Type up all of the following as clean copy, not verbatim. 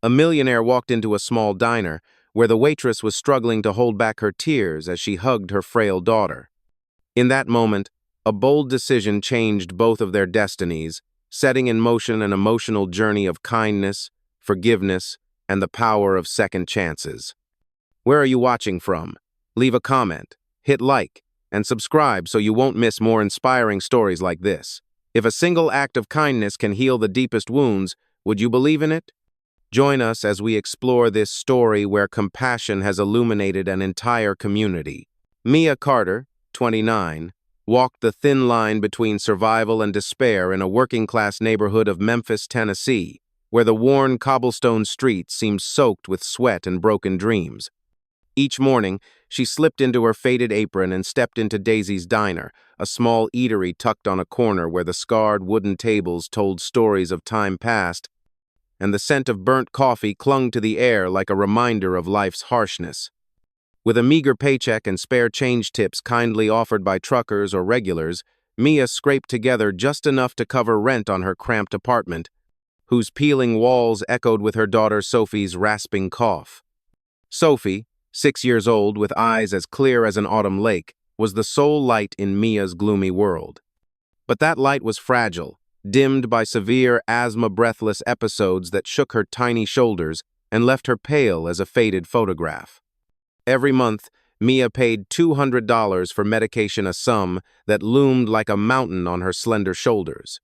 A millionaire walked into a small diner where the waitress was struggling to hold back her tears as she hugged her frail daughter. In that moment, a bold decision changed both of their destinies, setting in motion an emotional journey of kindness, forgiveness, and the power of second chances. Where are you watching from? Leave a comment, hit like, and subscribe so you won't miss more inspiring stories like this. If a single act of kindness can heal the deepest wounds, would you believe in it? Join us as we explore this story where compassion has illuminated an entire community. Mia Carter, 29, walked the thin line between survival and despair in a working-class neighborhood of Memphis, Tennessee, where the worn cobblestone streets seemed soaked with sweat and broken dreams. Each morning, she slipped into her faded apron and stepped into Daisy's Diner, a small eatery tucked on a corner where the scarred wooden tables told stories of time past, and the scent of burnt coffee clung to the air like a reminder of life's harshness. With a meager paycheck and spare change tips kindly offered by truckers or regulars, Mia scraped together just enough to cover rent on her cramped apartment, whose peeling walls echoed with her daughter Sophie's rasping cough. Sophie, 6 years old with eyes as clear as an autumn lake, was the sole light in Mia's gloomy world. But that light was fragile, dimmed by severe asthma breathless episodes that shook her tiny shoulders and left her pale as a faded photograph. Every month, Mia paid $200 for medication, a sum that loomed like a mountain on her slender shoulders.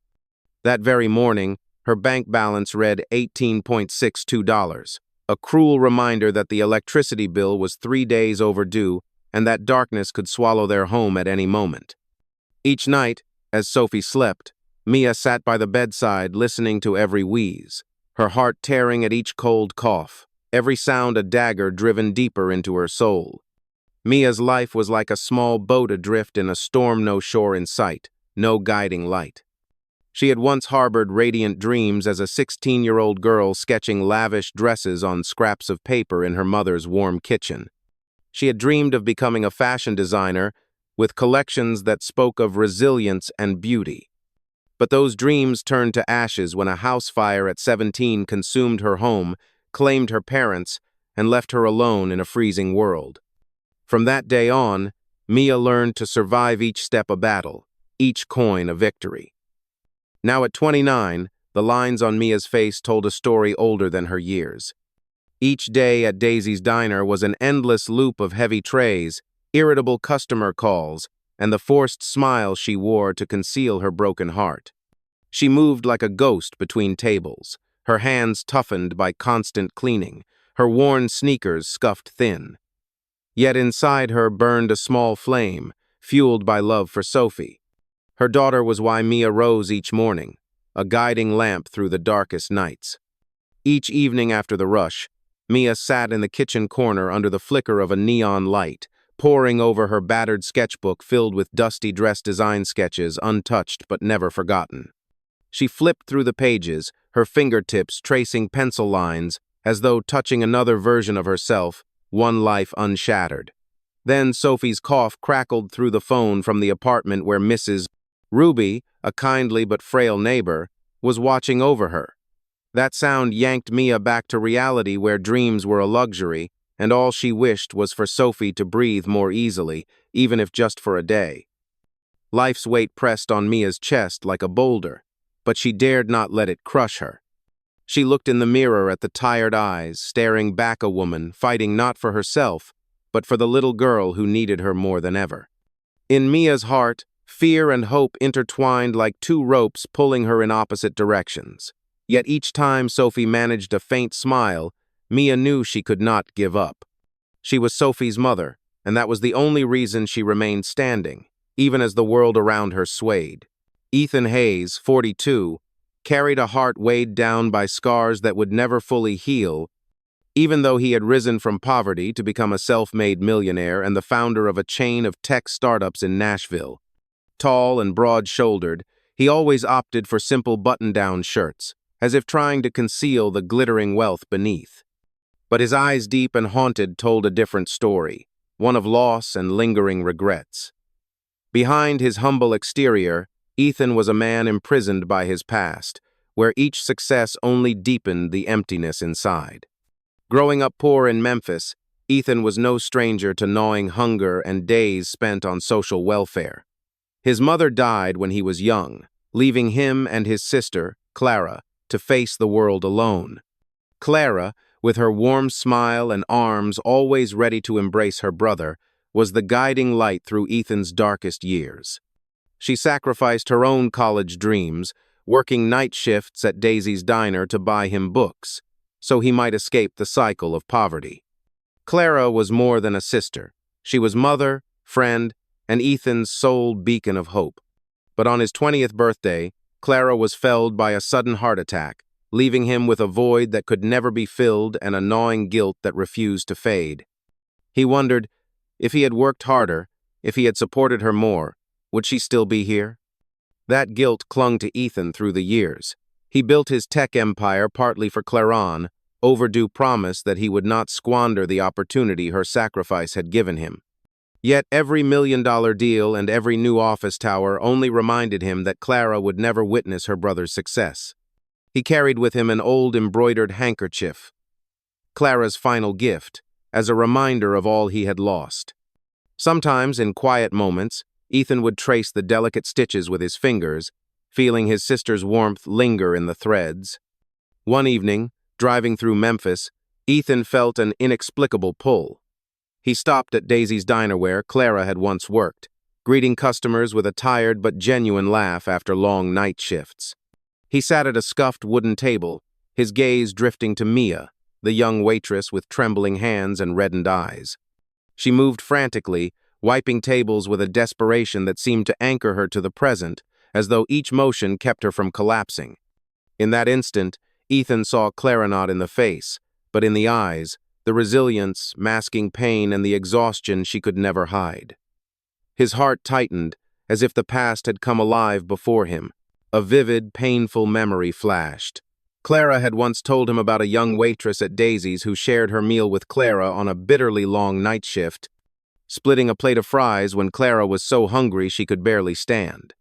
That very morning, her bank balance read $18.62, a cruel reminder that the electricity bill was 3 days overdue and that darkness could swallow their home at any moment. Each night, as Sophie slept, Mia sat by the bedside listening to every wheeze, her heart tearing at each cold cough, every sound a dagger driven deeper into her soul. Mia's life was like a small boat adrift in a storm, no shore in sight, no guiding light. She had once harbored radiant dreams as a 16-year-old girl sketching lavish dresses on scraps of paper in her mother's warm kitchen. She had dreamed of becoming a fashion designer with collections that spoke of resilience and beauty. But those dreams turned to ashes when a house fire at 17 consumed her home, claimed her parents, and left her alone in a freezing world. From that day on, Mia learned to survive each step a battle, each coin a victory. Now at 29, the lines on Mia's face told a story older than her years. Each day at Daisy's Diner was an endless loop of heavy trays, irritable customer calls, and the forced smile she wore to conceal her broken heart. She moved like a ghost between tables, her hands toughened by constant cleaning, her worn sneakers scuffed thin. Yet inside her burned a small flame, fueled by love for Sophie. Her daughter was why Mia rose each morning, a guiding lamp through the darkest nights. Each evening after the rush, Mia sat in the kitchen corner under the flicker of a neon light, poring over her battered sketchbook filled with dusty dress design sketches, untouched but never forgotten. She flipped through the pages, her fingertips tracing pencil lines as though touching another version of herself, one life unshattered. Then Sophie's cough crackled through the phone from the apartment where Mrs. Ruby, a kindly but frail neighbor, was watching over her. That sound yanked Mia back to reality where dreams were a luxury, and all she wished was for Sophie to breathe more easily, even if just for a day. Life's weight pressed on Mia's chest like a boulder, but she dared not let it crush her. She looked in the mirror at the tired eyes, staring back, a woman fighting not for herself, but for the little girl who needed her more than ever. In Mia's heart, fear and hope intertwined like two ropes pulling her in opposite directions. Yet each time Sophie managed a faint smile, Mia knew she could not give up. She was Sophie's mother, and that was the only reason she remained standing, even as the world around her swayed. Ethan Hayes, 42, carried a heart weighed down by scars that would never fully heal, even though he had risen from poverty to become a self-made millionaire and the founder of a chain of tech startups in Nashville. Tall and broad-shouldered, he always opted for simple button-down shirts, as if trying to conceal the glittering wealth beneath. But his eyes, deep and haunted, told a different story, one of loss and lingering regrets. Behind his humble exterior, Ethan was a man imprisoned by his past, where each success only deepened the emptiness inside. Growing up poor in Memphis, Ethan was no stranger to gnawing hunger and days spent on social welfare. His mother died when he was young, leaving him and his sister, Clara, to face the world alone. Clara, with her warm smile and arms always ready to embrace her brother, was the guiding light through Ethan's darkest years. She sacrificed her own college dreams, working night shifts at Daisy's diner to buy him books, so he might escape the cycle of poverty. Clara was more than a sister. She was mother, friend, and Ethan's sole beacon of hope. But on his 20th birthday, Clara was felled by a sudden heart attack, leaving him with a void that could never be filled and a gnawing guilt that refused to fade. He wondered, if he had worked harder, if he had supported her more, would she still be here? That guilt clung to Ethan through the years. He built his tech empire partly for Claron, overdue promise that he would not squander the opportunity her sacrifice had given him. Yet every million-dollar deal and every new office tower only reminded him that Clara would never witness her brother's success. He carried with him an old embroidered handkerchief, Clara's final gift, as a reminder of all he had lost. Sometimes, in quiet moments, Ethan would trace the delicate stitches with his fingers, feeling his sister's warmth linger in the threads. One evening, driving through Memphis, Ethan felt an inexplicable pull. He stopped at Daisy's diner where Clara had once worked, greeting customers with a tired but genuine laugh after long night shifts. He sat at a scuffed wooden table, his gaze drifting to Mia, the young waitress with trembling hands and reddened eyes. She moved frantically, wiping tables with a desperation that seemed to anchor her to the present, as though each motion kept her from collapsing. In that instant, Ethan saw Clara not in the face, but in the eyes, the resilience, masking pain and the exhaustion she could never hide. His heart tightened, as if the past had come alive before him. A vivid, painful memory flashed. Clara had once told him about a young waitress at Daisy's who shared her meal with Clara on a bitterly long night shift, splitting a plate of fries when Clara was so hungry she could barely stand.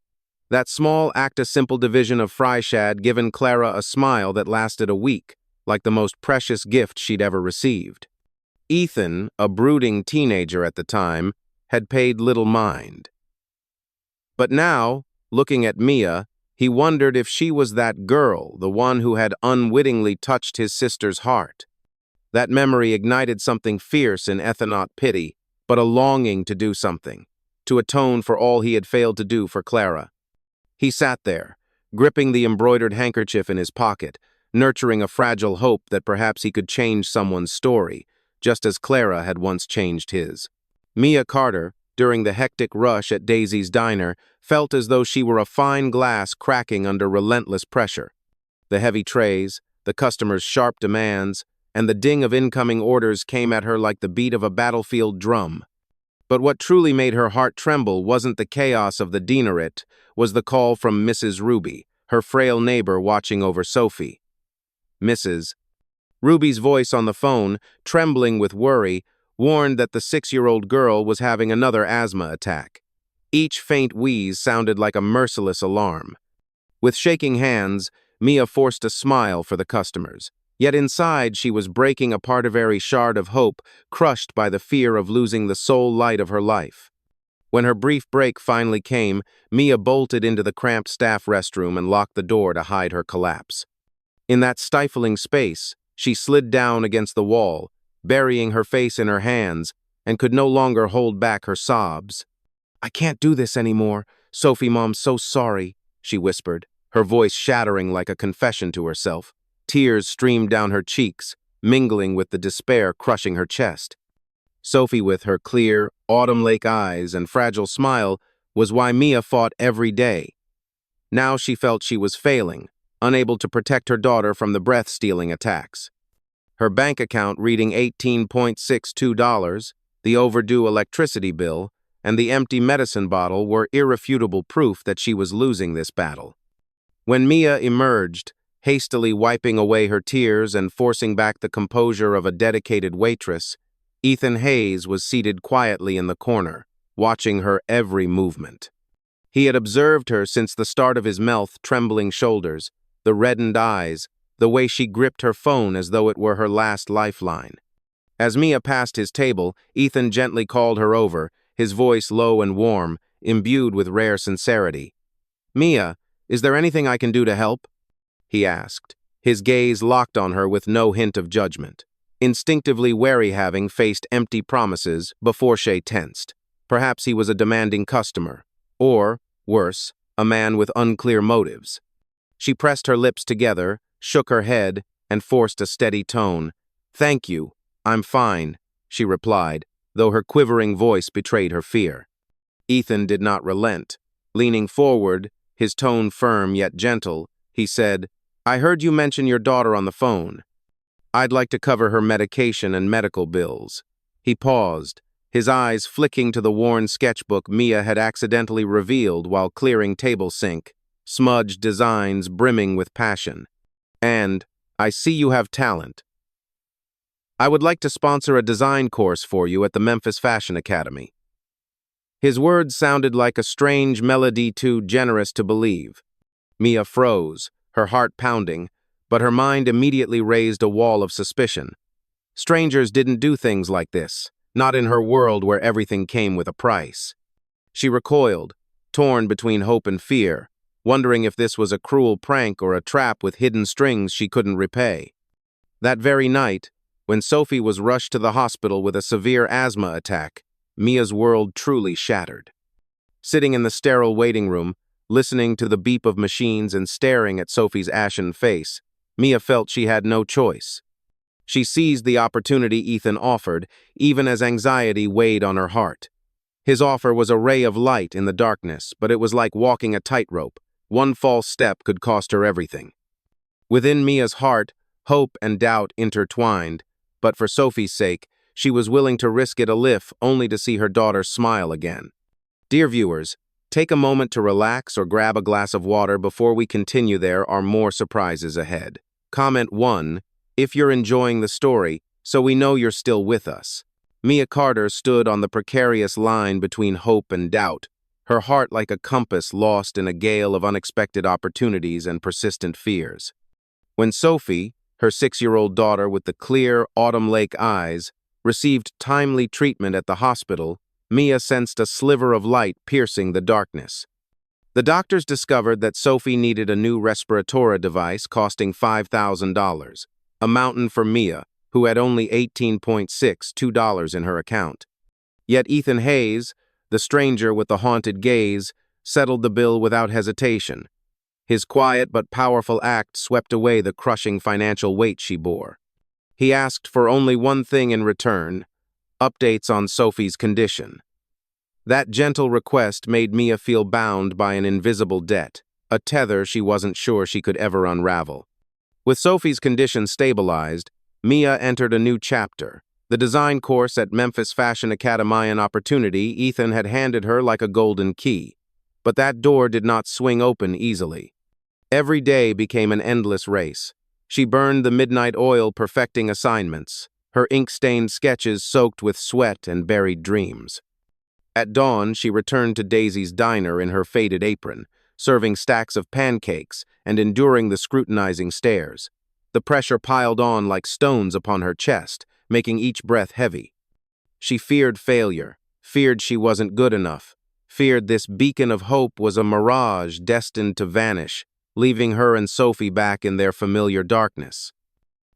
That small act of simple division of fry shad given Clara a smile that lasted a week, like the most precious gift she'd ever received. Ethan, a brooding teenager at the time, had paid little mind. But now, looking at Mia, he wondered if she was that girl, the one who had unwittingly touched his sister's heart. That memory ignited something fierce in Ethan, not pity, but a longing to do something, to atone for all he had failed to do for Clara. He sat there, gripping the embroidered handkerchief in his pocket, nurturing a fragile hope that perhaps he could change someone's story, just as Clara had once changed his. Mia Carter, during the hectic rush at Daisy's diner, felt as though she were a fine glass cracking under relentless pressure. The heavy trays, the customers' sharp demands, and the ding of incoming orders came at her like the beat of a battlefield drum. But what truly made her heart tremble wasn't the chaos of the dinerate, was the call from Mrs. Ruby, her frail neighbor watching over Sophie. Mrs. Ruby's voice on the phone, trembling with worry, warned that the 6-year-old girl was having another asthma attack. Each faint wheeze sounded like a merciless alarm. With shaking hands, Mia forced a smile for the customers. Yet inside she was breaking apart, a very shard of hope, crushed by the fear of losing the sole light of her life. When her brief break finally came, Mia bolted into the cramped staff restroom and locked the door to hide her collapse. In that stifling space, she slid down against the wall, burying her face in her hands, and could no longer hold back her sobs. "I can't do this anymore. Sophie, Mom's so sorry," she whispered, her voice shattering like a confession to herself. Tears streamed down her cheeks, mingling with the despair crushing her chest. Sophie, with her clear, autumn lake eyes and fragile smile, was why Mia fought every day. Now she felt she was failing, unable to protect her daughter from the breath-stealing attacks. Her bank account reading $18.62, the overdue electricity bill, and the empty medicine bottle were irrefutable proof that she was losing this battle. When Mia emerged, hastily wiping away her tears and forcing back the composure of a dedicated waitress, Ethan Hayes was seated quietly in the corner, watching her every movement. He had observed her since the start of his trembling shoulders, the reddened eyes, the way she gripped her phone as though it were her last lifeline. As Mia passed his table, Ethan gently called her over, his voice low and warm, imbued with rare sincerity. "Mia, is there anything I can do to help?" he asked, his gaze locked on her with no hint of judgment. Instinctively wary, having faced empty promises before she tensed. Perhaps he was a demanding customer, or, worse, a man with unclear motives. She pressed her lips together, shook her head, and forced a steady tone. "Thank you, I'm fine," she replied, though her quivering voice betrayed her fear. Ethan did not relent. Leaning forward, his tone firm yet gentle, he said, "I heard you mention your daughter on the phone. I'd like to cover her medication and medical bills." He paused, his eyes flicking to the worn sketchbook Mia had accidentally revealed while clearing table sink, smudged designs brimming with passion. "And, I see you have talent. I would like to sponsor a design course for you at the Memphis Fashion Academy." His words sounded like a strange melody too generous to believe. Mia froze, her heart pounding, but her mind immediately raised a wall of suspicion. Strangers didn't do things like this, not in her world where everything came with a price. She recoiled, torn between hope and fear, wondering if this was a cruel prank or a trap with hidden strings she couldn't repay. That very night, when Sophie was rushed to the hospital with a severe asthma attack, Mia's world truly shattered. Sitting in the sterile waiting room, listening to the beep of machines and staring at Sophie's ashen face, Mia felt she had no choice. She seized the opportunity Ethan offered, even as anxiety weighed on her heart. His offer was a ray of light in the darkness, but it was like walking a tightrope. One false step could cost her everything. Within Mia's heart, hope and doubt intertwined, but for Sophie's sake, she was willing to risk it only to see her daughter smile again. Dear viewers, take a moment to relax or grab a glass of water before we continue. There are more surprises ahead. Comment 1 if you're enjoying the story, so we know you're still with us. Mia Carter stood on the precarious line between hope and doubt, her heart like a compass lost in a gale of unexpected opportunities and persistent fears. When Sophie, her 6-year-old daughter with the clear autumn lake eyes, received timely treatment at the hospital, Mia sensed a sliver of light piercing the darkness. The doctors discovered that Sophie needed a new respiratory device costing $5,000, a mountain for Mia, who had only $18.62 in her account. Yet Ethan Hayes, the stranger with the haunted gaze, settled the bill without hesitation. His quiet but powerful act swept away the crushing financial weight she bore. He asked for only one thing in return: updates on Sophie's condition. That gentle request made Mia feel bound by an invisible debt, a tether she wasn't sure she could ever unravel. With Sophie's condition stabilized, Mia entered a new chapter. The design course at Memphis Fashion Academy, an opportunity Ethan had handed her like a golden key. But that door did not swing open easily. Every day became an endless race. She burned the midnight oil perfecting assignments, her ink-stained sketches soaked with sweat and buried dreams. At dawn, she returned to Daisy's diner in her faded apron, serving stacks of pancakes and enduring the scrutinizing stares. The pressure piled on like stones upon her chest, making each breath heavy. She feared failure, feared she wasn't good enough, feared this beacon of hope was a mirage destined to vanish, leaving her and Sophie back in their familiar darkness.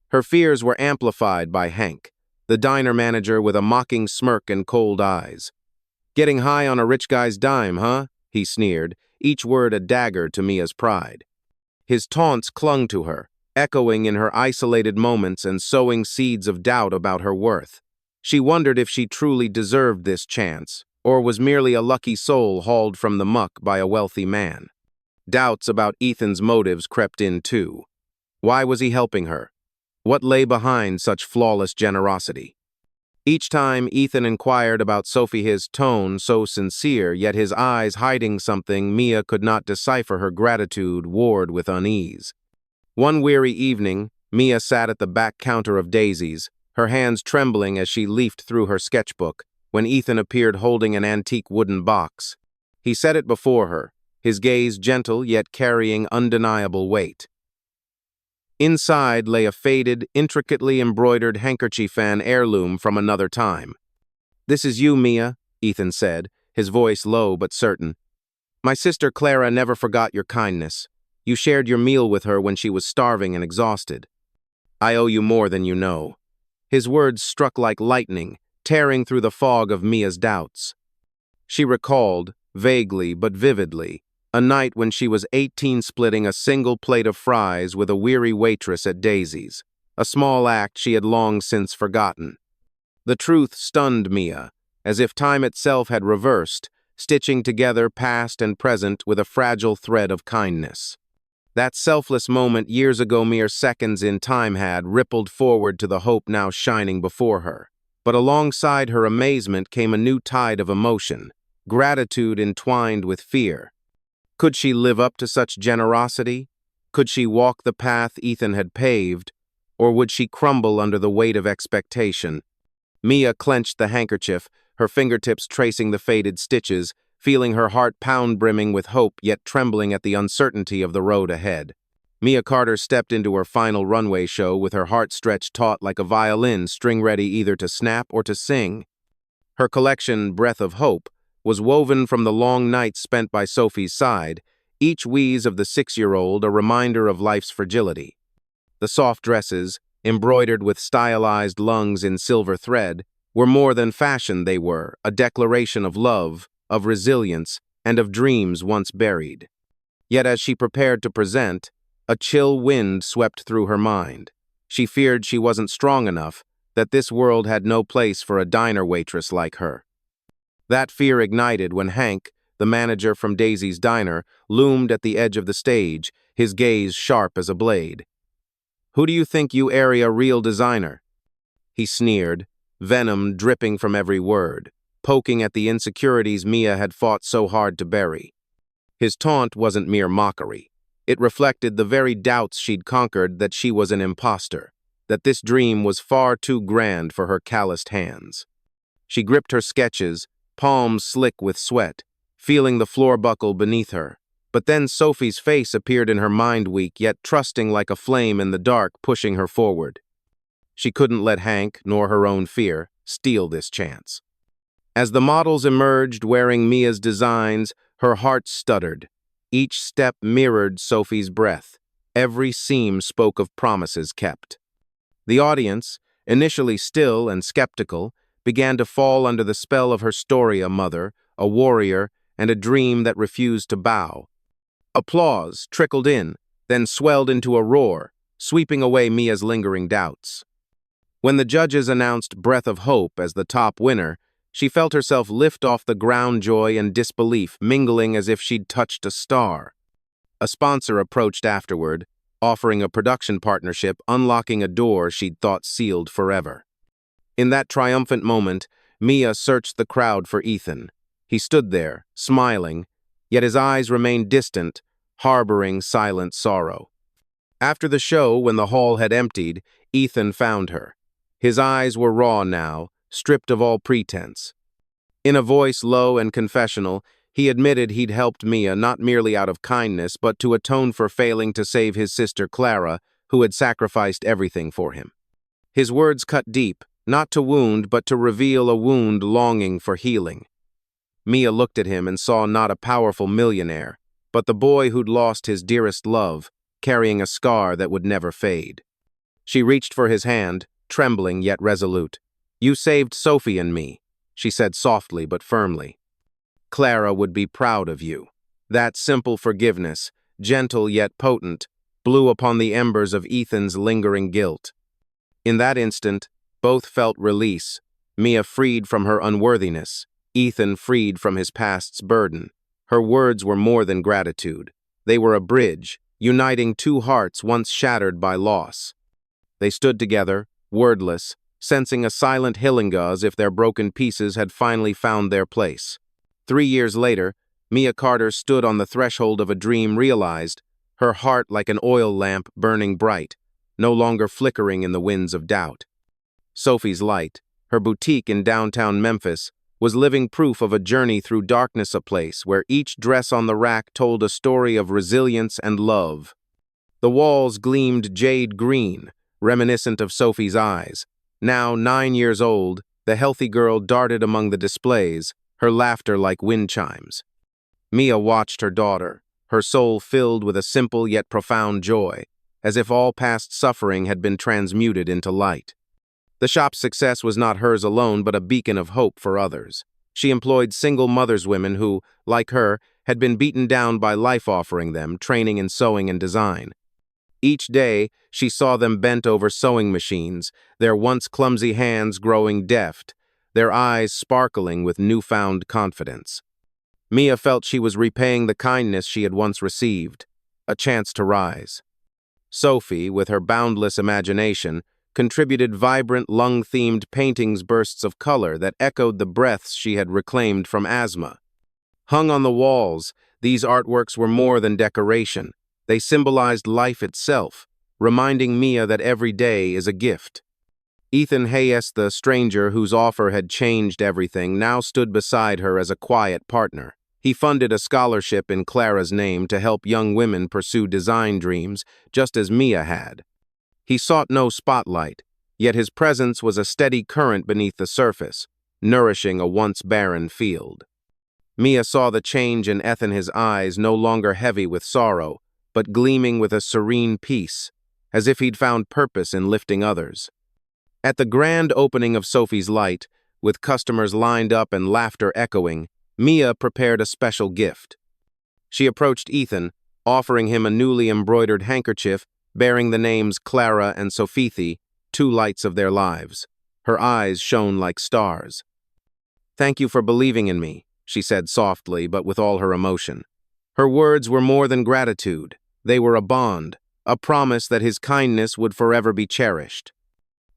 Her fears were amplified by Hank, the diner manager with a mocking smirk and cold eyes. "Getting high on a rich guy's dime, huh?" he sneered, each word a dagger to Mia's pride. His taunts clung to her, echoing in her isolated moments and sowing seeds of doubt about her worth. She wondered if she truly deserved this chance, or was merely a lucky soul hauled from the muck by a wealthy man. Doubts about Ethan's motives crept in too. Why was he helping her? What lay behind such flawless generosity? Each time Ethan inquired about Sophie, his tone so sincere, yet his eyes hiding something Mia could not decipher, her gratitude warred with unease. One weary evening, Mia sat at the back counter of Daisy's, her hands trembling as she leafed through her sketchbook, when Ethan appeared holding an antique wooden box. He set it before her, his gaze gentle yet carrying undeniable weight. Inside lay a faded, intricately embroidered handkerchief fan heirloom from another time. "This is you, Mia," Ethan said, his voice low but certain. "My sister Clara never forgot your kindness. You shared your meal with her when she was starving and exhausted. I owe you more than you know." His words struck like lightning, tearing through the fog of Mia's doubts. She recalled, vaguely but vividly, a night when she was 18 splitting a single plate of fries with a weary waitress at Daisy's, a small act she had long since forgotten. The truth stunned Mia, as if time itself had reversed, stitching together past and present with a fragile thread of kindness. That selfless moment years ago, mere seconds in time, had rippled forward to the hope now shining before her. But alongside her amazement came a new tide of emotion, gratitude entwined with fear. Could she live up to such generosity? Could she walk the path Ethan had paved? Or would she crumble under the weight of expectation? Mia clenched the handkerchief, her fingertips tracing the faded stitches, feeling her heart pound, brimming with hope yet trembling at the uncertainty of the road ahead. Mia Carter stepped into her final runway show with her heart stretched taut like a violin, string ready either to snap or to sing. Her collection, Breath of Hope, was woven from the long nights spent by Sophie's side, each wheeze of the 6-year-old a reminder of life's fragility. The soft dresses, embroidered with stylized lungs in silver thread, were more than fashion. They were a declaration of love, of resilience, and of dreams once buried. Yet as she prepared to present, a chill wind swept through her mind. She feared she wasn't strong enough, that this world had no place for a diner waitress like her. That fear ignited when Hank, the manager from Daisy's diner, loomed at the edge of the stage, his gaze sharp as a blade. "Who do you think you area real designer?" He sneered, venom dripping from every word, poking at the insecurities Mia had fought so hard to bury. His taunt wasn't mere mockery. It reflected the very doubts she'd conquered, that she was an imposter, that this dream was far too grand for her calloused hands. She gripped her sketches, palms slick with sweat, feeling the floor buckle beneath her. But then Sophie's face appeared in her mind, weak yet trusting like a flame in the dark, pushing her forward. She couldn't let Hank, nor her own fear, steal this chance. As the models emerged wearing Mia's designs, her heart stuttered. Each step mirrored Sophie's breath. Every seam spoke of promises kept. The audience, initially still and skeptical, began to fall under the spell of her story, a mother, a warrior, and a dream that refused to bow. Applause trickled in, then swelled into a roar, sweeping away Mia's lingering doubts. When the judges announced Breath of Hope as the top winner, she felt herself lift off the ground, joy and disbelief mingling as if she'd touched a star. A sponsor approached afterward, offering a production partnership, unlocking a door she'd thought sealed forever. In that triumphant moment, Mia searched the crowd for Ethan. He stood there, smiling, yet his eyes remained distant, harboring silent sorrow. After the show, when the hall had emptied, Ethan found her. His eyes were raw now, stripped of all pretense. In a voice low and confessional, he admitted he'd helped Mia not merely out of kindness, but to atone for failing to save his sister Clara, who had sacrificed everything for him. His words cut deep, not to wound, but to reveal a wound longing for healing. Mia looked at him and saw not a powerful millionaire, but the boy who'd lost his dearest love, carrying a scar that would never fade. She reached for his hand, trembling yet resolute. "You saved Sophie and me," she said softly but firmly. "Clara would be proud of you." That simple forgiveness, gentle yet potent, blew upon the embers of Ethan's lingering guilt. In that instant, both felt release, Mia freed from her unworthiness, Ethan freed from his past's burden. Her words were more than gratitude. They were a bridge, uniting two hearts once shattered by loss. They stood together, wordless, sensing a silent hillinga as if their broken pieces had finally found their place. 3 years later, Mia Carter stood on the threshold of a dream realized, her heart like an oil lamp burning bright, no longer flickering in the winds of doubt. Sophie's Light, her boutique in downtown Memphis, was living proof of a journey through darkness, a place where each dress on the rack told a story of resilience and love. The walls gleamed jade green, reminiscent of Sophie's eyes. Now 9 years old, the healthy girl darted among the displays, her laughter like wind chimes. Mia watched her daughter, her soul filled with a simple yet profound joy, as if all past suffering had been transmuted into light. The shop's success was not hers alone, but a beacon of hope for others. She employed single mothers women who, like her, had been beaten down by life offering them training in sewing and design. Each day, she saw them bent over sewing machines, their once clumsy hands growing deft, their eyes sparkling with newfound confidence. Mia felt she was repaying the kindness she had once received, a chance to rise. Sophie, with her boundless imagination, contributed vibrant, lung-themed paintings bursts of color that echoed the breaths she had reclaimed from asthma. Hung on the walls, these artworks were more than decoration. They symbolized life itself, reminding Mia that every day is a gift. Ethan Hayes, the stranger whose offer had changed everything, now stood beside her as a quiet partner. He funded a scholarship in Clara's name to help young women pursue design dreams, just as Mia had. He sought no spotlight, yet his presence was a steady current beneath the surface, nourishing a once barren field. Mia saw the change in Ethan's eyes, no longer heavy with sorrow, but gleaming with a serene peace, as if he'd found purpose in lifting others. At the grand opening of Sophie's Light, with customers lined up and laughter echoing, Mia prepared a special gift. She approached Ethan, offering him a newly embroidered handkerchief bearing the names Clara and Sympathy, two lights of their lives. Her eyes shone like stars. "Thank you for believing in me," she said softly but with all her emotion. Her words were more than gratitude. They were a bond, a promise that his kindness would forever be cherished.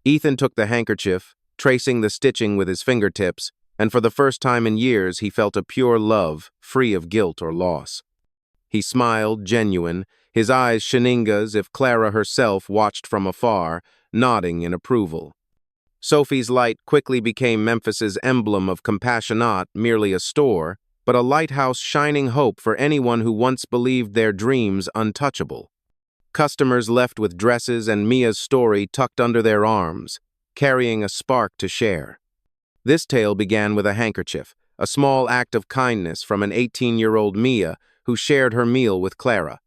Ethan took the handkerchief, tracing the stitching with his fingertips, and for the first time in years he felt a pure love, free of guilt or loss. He smiled, genuine, his eyes shining as if Clara herself watched from afar, nodding in approval. Sophie's Light quickly became Memphis's emblem of compassion, not merely a store, but a lighthouse shining hope for anyone who once believed their dreams untouchable. Customers left with dresses and Mia's story tucked under their arms, carrying a spark to share. This tale began with a handkerchief, a small act of kindness from an 18-year-old Mia who shared her meal with Clara.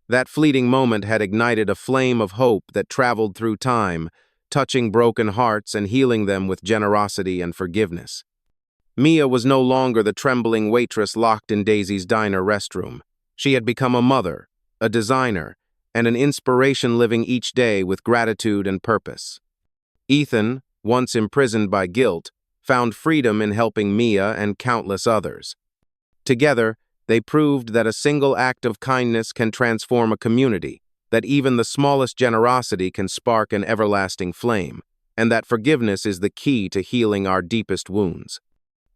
That fleeting moment had ignited a flame of hope that traveled through time, touching broken hearts and healing them with generosity and forgiveness. Mia was no longer the trembling waitress locked in Daisy's diner restroom. She had become a mother, a designer, and an inspiration living each day with gratitude and purpose. Ethan, once imprisoned by guilt, found freedom in helping Mia and countless others. Together, they proved that a single act of kindness can transform a community, that even the smallest generosity can spark an everlasting flame, and that forgiveness is the key to healing our deepest wounds.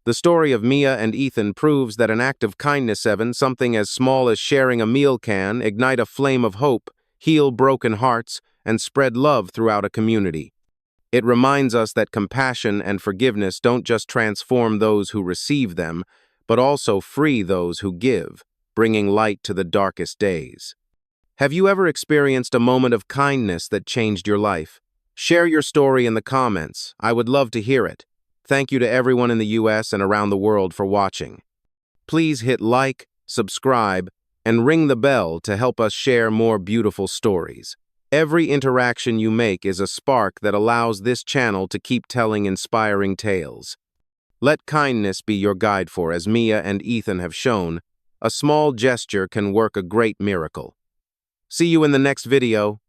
The story of Mia and Ethan proves that an act of kindness, something as small as sharing a meal, can ignite a flame of hope, heal broken hearts, and spread love throughout a community. It reminds us that compassion and forgiveness don't just transform those who receive them, but also free those who give, bringing light to the darkest days. Have you ever experienced a moment of kindness that changed your life? Share your story in the comments. I would love to hear it. Thank you to everyone in the US and around the world for watching. Please hit like, subscribe, and ring the bell to help us share more beautiful stories. Every interaction you make is a spark that allows this channel to keep telling inspiring tales. Let kindness be your guide, for, as Mia and Ethan have shown, a small gesture can work a great miracle. See you in the next video.